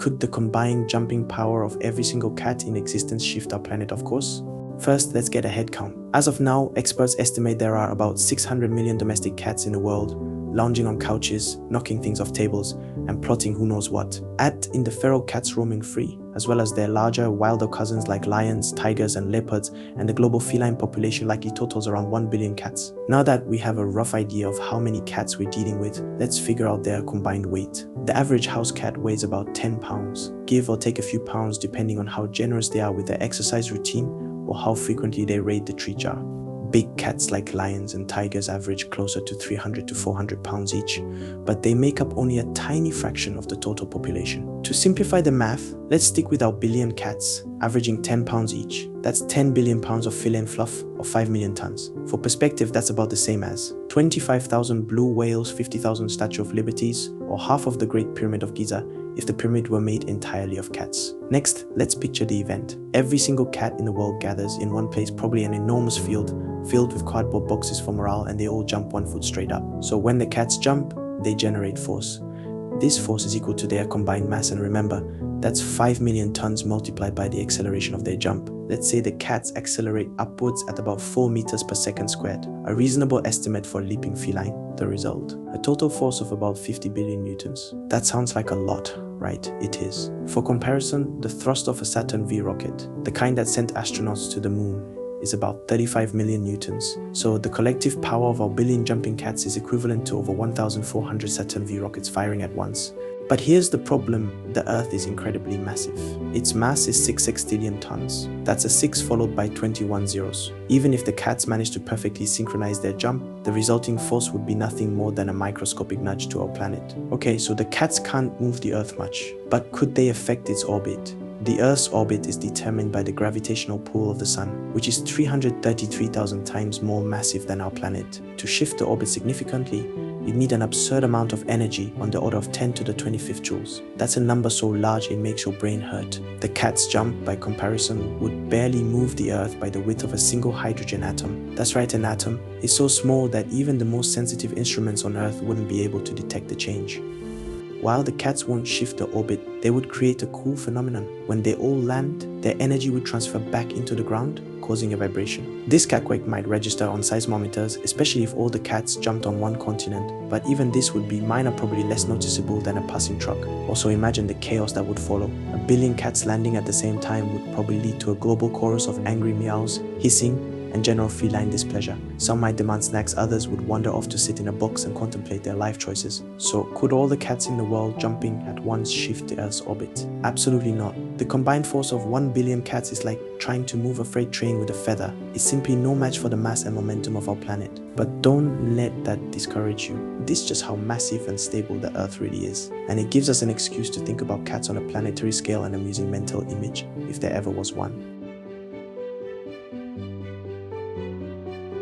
could the combined jumping power of every single cat in existence shift our planet, of course? First, let's get a head count. As of now, experts estimate there are about 600 million domestic cats in the world, lounging on couches, knocking things off tables, and plotting who knows what. Add in the feral cats roaming free, as well as their larger, wilder cousins like lions, tigers, and leopards, and the global feline population likely totals around 1 billion cats. Now that we have a rough idea of how many cats we're dealing with, let's figure out their combined weight. The average house cat weighs about 10 pounds, give or take a few pounds depending on how generous they are with their exercise routine or how frequently they raid the treat jar. Big cats like lions and tigers average closer to 300 to 400 pounds each, but they make up only a tiny fraction of the total population. To simplify the math, let's stick with our billion cats, averaging 10 pounds each. That's 10 billion pounds of filet and fluff, or 5 million tons. For perspective, that's about the same as 25,000 blue whales, 50,000 Statue of Liberties, or half of the Great Pyramid of Giza if the pyramid were made entirely of cats. Next, let's picture the event. Every single cat in the world gathers in one place, probably an enormous field filled with cardboard boxes for morale, and they all jump 1 foot straight up. So when the cats jump, they generate force. This force is equal to their combined mass, and remember, that's 5 million tons multiplied by the acceleration of their jump. Let's say the cats accelerate upwards at about 4 meters per second squared, a reasonable estimate for a leaping feline. The result, a total force of about 50 billion newtons. That sounds like a lot, right? It is. For comparison, the thrust of a Saturn V rocket, the kind that sent astronauts to the moon, is about 35 million newtons. So the collective power of our billion jumping cats is equivalent to over 1,400 Saturn V rockets firing at once. But here's the problem: the Earth is incredibly massive. Its mass is 6 sextillion tons. That's a 6 followed by 21 zeros. Even if the cats manage to perfectly synchronize their jump, the resulting force would be nothing more than a microscopic nudge to our planet. Okay, so the cats can't move the Earth much, but could they affect its orbit? The Earth's orbit is determined by the gravitational pull of the Sun, which is 333,000 times more massive than our planet. To shift the orbit significantly, you'd need an absurd amount of energy on the order of 10 to the 25th joules. That's a number so large it makes your brain hurt. The cat's jump, by comparison, would barely move the Earth by the width of a single hydrogen atom. That's right, an atom is so small that even the most sensitive instruments on Earth wouldn't be able to detect the change. While the cats won't shift the orbit, they would create a cool phenomenon. When they all land, their energy would transfer back into the ground, causing a vibration. This catquake might register on seismometers, especially if all the cats jumped on one continent, but even this would be minor, probably less noticeable than a passing truck. Also imagine the chaos that would follow. A billion cats landing at the same time would probably lead to a global chorus of angry meows, hissing, and general feline displeasure. Some might demand snacks, others would wander off to sit in a box and contemplate their life choices. So could all the cats in the world jumping at once shift the Earth's orbit? Absolutely not. The combined force of 1 billion cats is like trying to move a freight train with a feather. It's simply no match for the mass and momentum of our planet. But don't let that discourage you. This is just how massive and stable the Earth really is. And it gives us an excuse to think about cats on a planetary scale and amusing mental image, if there ever was one.